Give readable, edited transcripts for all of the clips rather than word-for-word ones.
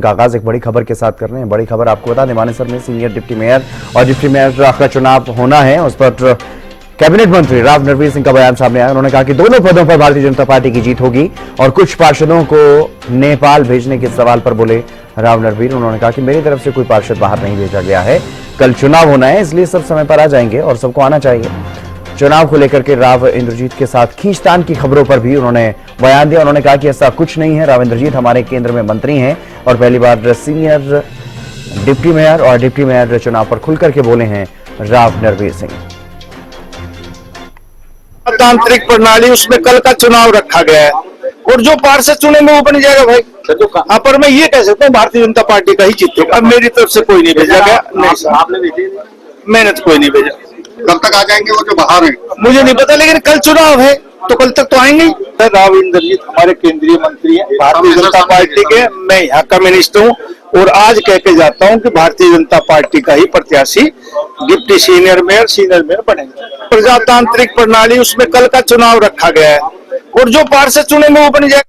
Bulletin का आगाज एक बड़ी खबर के साथ कर रहे हैं। बड़ी खबर आपको बता दें, मानेसर में सीनियर डिप्टी मेयर और डिप्टी मेयर का चुनाव होना है। उस पर कैबिनेट मंत्री राव नरवीर सिंह का बयान सामने आया। उन्होंने कहा कि दोनों पदों पर भारतीय जनता पार्टी की जीत होगी और कुछ पार्षदों को नेपाल भेजने के सवाल पर बोले राव नरवीर। उन्होंने कहा कि मेरी तरफ से कोई पार्षद बाहर नहीं भेजा गया है, कल चुनाव होना है, इसलिए सब समय पर आ जाएंगे और सबको आना चाहिए। चुनाव को लेकर के राव इंद्रजीत के साथ खींचतान की खबरों पर भी उन्होंने बयान दिया। उन्होंने कहा कि ऐसा कुछ नहीं है, राव इंद्रजीत हमारे केंद्र में मंत्री हैं और पहली बार सीनियर डिप्टी मेयर और डिप्टी मेयर चुनाव पर खुल करके बोले हैं राव नरवीर सिंह। तांत्रिक प्रणाली, उसमें कल का चुनाव रखा गया है और जो पार्षद चुनेंगे वो बन जाएगा भाई। हाँ, पर मैं ये कह सकता हूँ भारतीय जनता पार्टी का ही जीतेगा। अब मेरी तरफ से कोई नहीं भेजा गया, मैंने तो कोई नहीं भेजा। कब तक आ जाएंगे वो जो बाहर है मुझे नहीं पता, लेकिन कल चुनाव है तो कल तक तो आएंगे। राव इंद्रजीत हमारे केंद्रीय मंत्री हैं भारतीय जनता पार्टी के, मैं यहाँ का मिनिस्टर हूँ और आज कह के जाता हूँ कि भारतीय जनता पार्टी का ही प्रत्याशी डिप्टी सीनियर मेयर बनेगा। प्रजातांत्रिक प्रणाली, उसमें कल का चुनाव रखा गया है और जो पार्षद चुनेंगे वो बन जाएगा।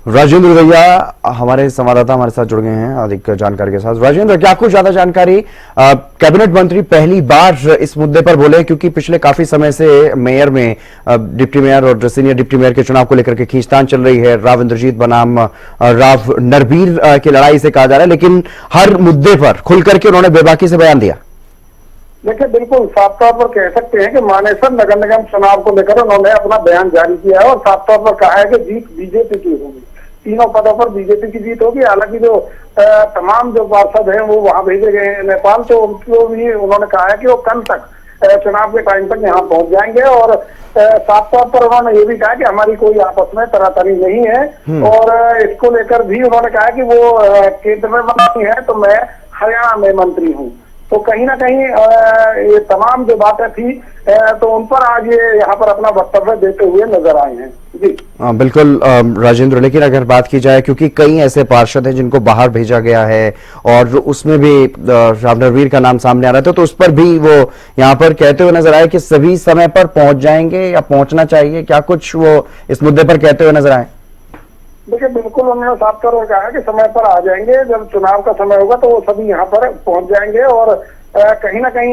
राजेंद्र भैया हमारे संवाददाता हमारे साथ जुड़ गए हैं अधिक जानकारी के साथ। राजेंद्र, क्या कुछ ज्यादा जानकारी? कैबिनेट मंत्री पहली बार इस मुद्दे पर बोले, क्योंकि पिछले काफी समय से मेयर में डिप्टी मेयर और सीनियर डिप्टी मेयर के चुनाव को लेकर के खींचतान चल रही है। राव इंद्रजीत बनाम राव नरवीर की लड़ाई से कहा जा रहा है, लेकिन हर मुद्दे पर खुल करके उन्होंने बेबाकी से बयान दिया। देखिए, बिल्कुल साफ तौर पर कह सकते हैं कि मानेसर नगर निगम चुनाव को लेकर उन्होंने अपना बयान जारी किया है और साफ तौर पर कहा है कि जीत बीजेपी की होगी, तीनों पदों पर बीजेपी की जीत होगी। हालांकि जो तमाम जो पार्षद हैं वो वहां भेजे गए हैं नेपाल, तो उनको भी उन्होंने कहा है कि वो कल तक चुनाव के टाइम तक यहाँ पहुंच जाएंगे। और साफ तौर पर उन्होंने ये भी कहा कि हमारी कोई आपस में तरातरी नहीं है और इसको लेकर भी उन्होंने कहा कि वो केंद्र में मंत्री है तो मैं हरियाणा में मंत्री हूँ। तो कहीं ना कहीं ये तमाम जो बातें थी तो उन पर आज ये यहाँ पर अपना वक्तव्य देते हुए नजर आए हैं। जी बिल्कुल राजेंद्र, लेकिन अगर बात की जाए, क्योंकि कई ऐसे पार्षद हैं जिनको बाहर भेजा गया है और उसमें भी राव नरवीर का नाम सामने आ रहा था, तो उस पर भी वो यहाँ पर कहते हुए नजर आए कि सभी समय पर पहुंच जाएंगे या पहुंचना चाहिए। क्या कुछ वो इस मुद्दे पर कहते हुए नजर आए? देखिए, बिल्कुल उन्होंने साफ तौर पर कहा कि समय पर आ जाएंगे, जब चुनाव का समय होगा तो वो सभी यहाँ पर पहुंच जाएंगे। और कहीं ना कहीं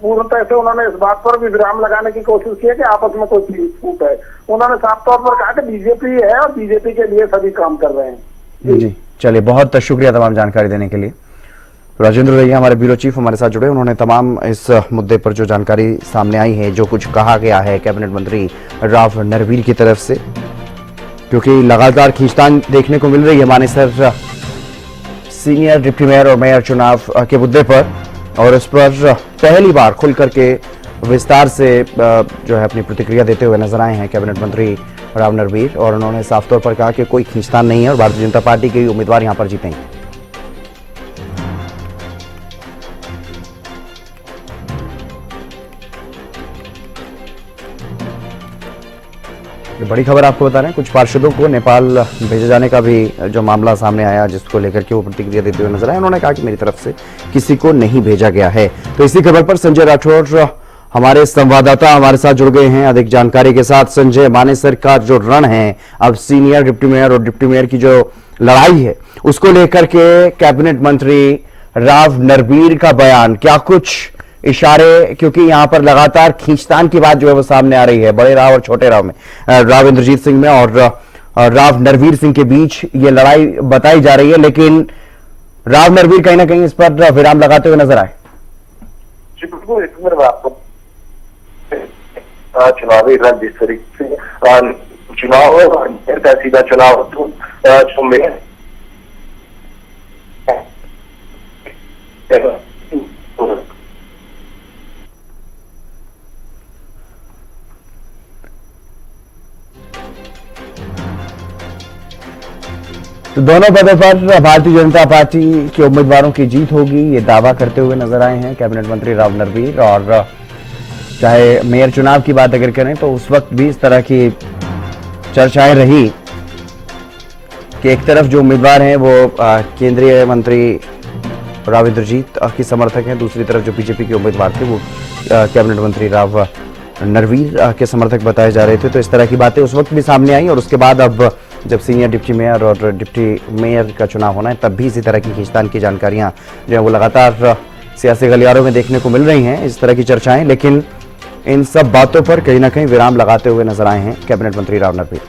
पूर्णतः से उन्होंने इस बात पर भी विराम लगाने की कोशिश की है कि आपस में कोई छूट है। उन्होंने साफ तौर पर कहा कि बीजेपी है और बीजेपी के लिए सभी काम कर रहे हैं। जी चलिए, बहुत शुक्रिया तमाम जानकारी देने के लिए। राजेंद्र भैया हमारे ब्यूरो चीफ हमारे साथ जुड़े, उन्होंने तमाम इस मुद्दे पर जो जानकारी सामने आई है, जो कुछ कहा गया है कैबिनेट मंत्री राव नरवीर की तरफ से, क्योंकि लगातार खींचतान देखने को मिल रही है मानेसर सीनियर डिप्टी मेयर और मेयर चुनाव के मुद्दे पर, और इस पर पहली बार खुल करके विस्तार से जो है अपनी प्रतिक्रिया देते हुए नजर आए हैं कैबिनेट मंत्री राव नरवीर। और उन्होंने साफ तौर पर कहा कि कोई खींचतान नहीं है और भारतीय जनता पार्टी के उम्मीदवार यहां पर जीतेंगे। बड़ी खबर आपको बता रहे हैं, कुछ पार्षदों को नेपाल भेजे जाने का भी जो मामला सामने आया, जिसको लेकर के वो प्रतिक्रिया देते हुए नजर आए। उन्होंने कहा कि मेरी तरफ से किसी को नहीं भेजा गया है। तो इसी खबर पर संजय राठौर हमारे संवाददाता हमारे साथ जुड़ गए हैं अधिक जानकारी के साथ। संजय, मानेसर का जो रण है, अब सीनियर डिप्टी मेयर और डिप्टी मेयर की जो लड़ाई है, उसको लेकर के कैबिनेट मंत्री राव नरवीर का बयान, क्या कुछ इशारे, क्योंकि यहां पर लगातार खींचतान की बात जो है वो सामने आ रही है बड़े राव और छोटे राव में, राव इंद्रजीत सिंह में और राव नरवीर सिंह के बीच ये लड़ाई बताई जा रही है, लेकिन राव नरवीर कहीं ना कहीं इस पर विराम लगाते हुए नजर आए। जी बिल्कुल, एक मिनट में आपको चुनावी रण जिस तरीके से चुनाव का सीधा चुनाव जो मेयर तो दोनों पदों पर भारतीय जनता पार्टी के उम्मीदवारों की जीत होगी, ये दावा करते हुए नजर आए हैं कैबिनेट मंत्री राव नरवीर। और चाहे मेयर चुनाव की बात अगर करें तो उस वक्त भी इस तरह की चर्चाएं रही कि एक तरफ जो उम्मीदवार हैं वो केंद्रीय मंत्री राव इंद्रजीत के समर्थक हैं, दूसरी तरफ जो बीजेपी के उम्मीदवार थे वो कैबिनेट मंत्री राव नरवीर के समर्थक बताए जा रहे थे। तो इस तरह की बातें उस वक्त भी सामने आई और उसके बाद अब जब सीनियर डिप्टी मेयर और डिप्टी मेयर का चुनाव होना है तब भी इसी तरह की खींचतान की जानकारियां जो है वो लगातार सियासी गलियारों में देखने को मिल रही हैं, इस तरह की चर्चाएं। लेकिन इन सब बातों पर कहीं ना कहीं विराम लगाते हुए नजर आए हैं कैबिनेट मंत्री राव नरवीर।